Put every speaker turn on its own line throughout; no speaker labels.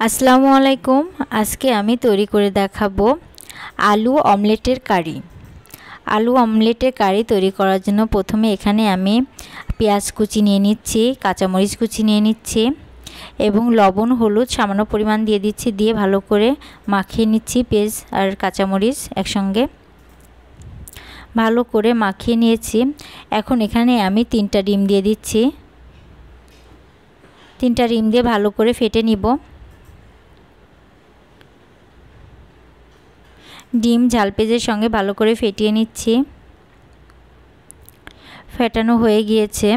আসসালামু আলাইকুম। আজকে আমি তৈরি করে দেখাবো আলু অমলেটের কারি। আলু অমলেটের কারি তৈরি করার জন্য প্রথমে এখানে আমি পেঁয়াজ কুচি নিয়ে নিচ্ছি, কাঁচামরিচ কুচি নিয়ে নিচ্ছি এবং লবণ হলুদ সামান্য পরিমাণ দিয়ে দিচ্ছি। দিয়ে ভালো করে মাখিয়ে নিচ্ছি পেঁয়াজ আর কাঁচামরিচ একসঙ্গে ভালো করে মাখিয়ে নিয়েছি। এখন এখানে আমি 3টা ডিম দিয়ে দিচ্ছি। 3টা ডিম দিয়ে ভালো করে ফেটে নিব। ডিম ঝাল পেঁয়াজের সঙ্গে ভালো করে ফেটিয়ে নিচ্ছি। ফেটানো হয়ে গিয়েছে।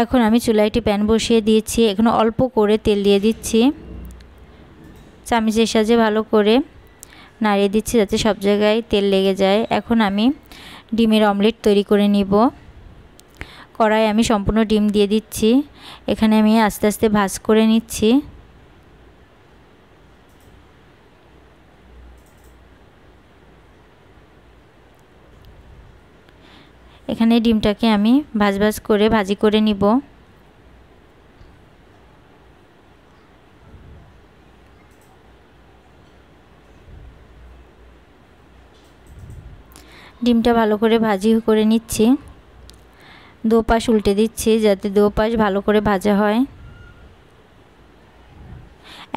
এখন আমি চুলায় একটি প্যান বসিয়ে দিয়েছি। এখন অল্প করে তেল দিয়ে দিচ্ছি। চামচের সাহায্যে ভালো করে নাড়িয়ে দিচ্ছি যাতে সব জায়গায় তেল লেগে যায়। এখন আমি ডিমের অমলেট তৈরি করে নিব। কড়াই আমি সম্পূর্ণ ডিম দিয়ে দিচ্ছি। এখানে আমি আস্তে আস্তে ভাজ করে নিচ্ছি। এখানে ডিমটাকে আমি ভাজ করে ভাজি করে নিব। ডিমটা ভালো করে ভাজি করে নিচ্ছি। দোপাশ উল্টে দিচ্ছি যাতে দোপাশ ভালো করে ভাজা হয়।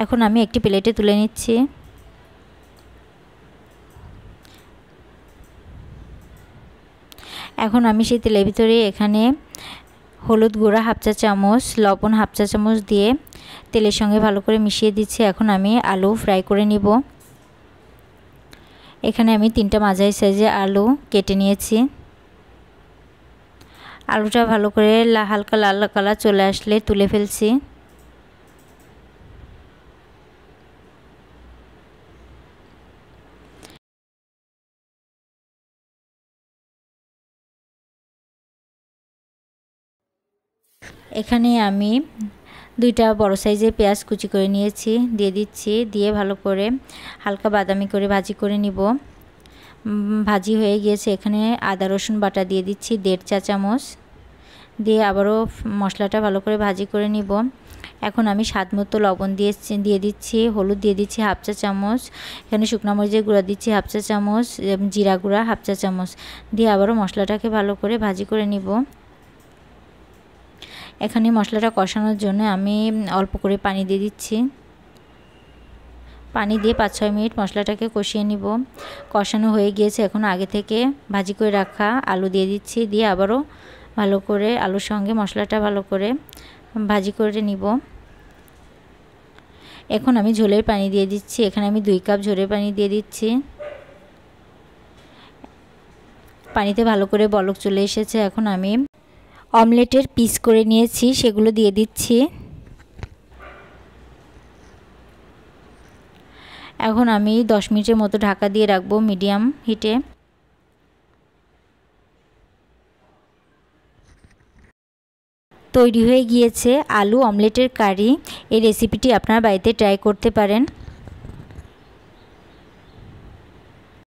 এখন আমি একটি প্লেটে তুলে নিচ্ছি। এখন আমি সেই তেলের ভিতরে এখানে হলুদ গুঁড়া হাফ চা চামচ, লবণ হাফ চা চামচ দিয়ে তেলের সঙ্গে ভালো করে মিশিয়ে দিচ্ছি। এখন আমি আলু ফ্রাই করে নিব। এখানে আমি 3টা মাঝারি সাইজে আলু কেটে নিয়েছি। আলুটা ভালো করে হালকা লাল কালার চলে আসলে তুলে ফেলছি। এখানে আমি 2টা বড় সাইজের পেঁয়াজ কুচি করে নিয়েছি, দিয়ে দিচ্ছি। দিয়ে ভালো করে হালকা বাদামি করে ভাজি করে নিব। ভাজি হয়ে গিয়েছে। এখানে আদা রসুন বাটা দিয়ে দিচ্ছি 1.5 চা চামচ। দিয়ে আবারও মশলাটা ভালো করে ভাজি করে নিব। এখন আমি স্বাদমতো লবণ দিয়ে দিচ্ছি, হলুদ দিয়ে দিচ্ছি হাফ চা চামচ। এখানে শুকনো মরিচের গুঁড়া দিচ্ছি হাফ চা চামচ, জিরা গুঁড়া হাফ চা চামচ। দিয়ে আবারও মশলাটাকে ভালো করে ভাজি করে নিব। এখানে মশলাটা কষানোর জন্য আমি অল্প করে পানি দিয়ে দিচ্ছি। পানি দিয়ে 5-6 মিনিট মশলাটাকে কষিয়ে নিব। কষানো হয়ে গিয়েছে। এখন আগে থেকে ভাজি করে রাখা আলু দিয়ে দিচ্ছি। দিয়ে আবারও ভালো করে আলুর সঙ্গে মশলাটা ভালো করে ভাজি করে নিব। এখন আমি ঝোলের পানি দিয়ে দিচ্ছি। এখানে আমি 2 কাপ ঝোলের পানি দিয়ে দিচ্ছি। পানিতে ভালো করে বলক চলে এসেছে। এখন আমি অমলেটের পিস করে নিয়েছি, সেগুলো দিয়ে দিচ্ছি। এখন আমি 10 মিনিটের মতো ঢাকা দিয়ে রাখবো মিডিয়াম হিটে। তৈরি হয়ে গিয়েছে আলু অমলেটের কারি। এই রেসিপিটি আপনারা বাড়িতে ট্রাই করতে পারেন।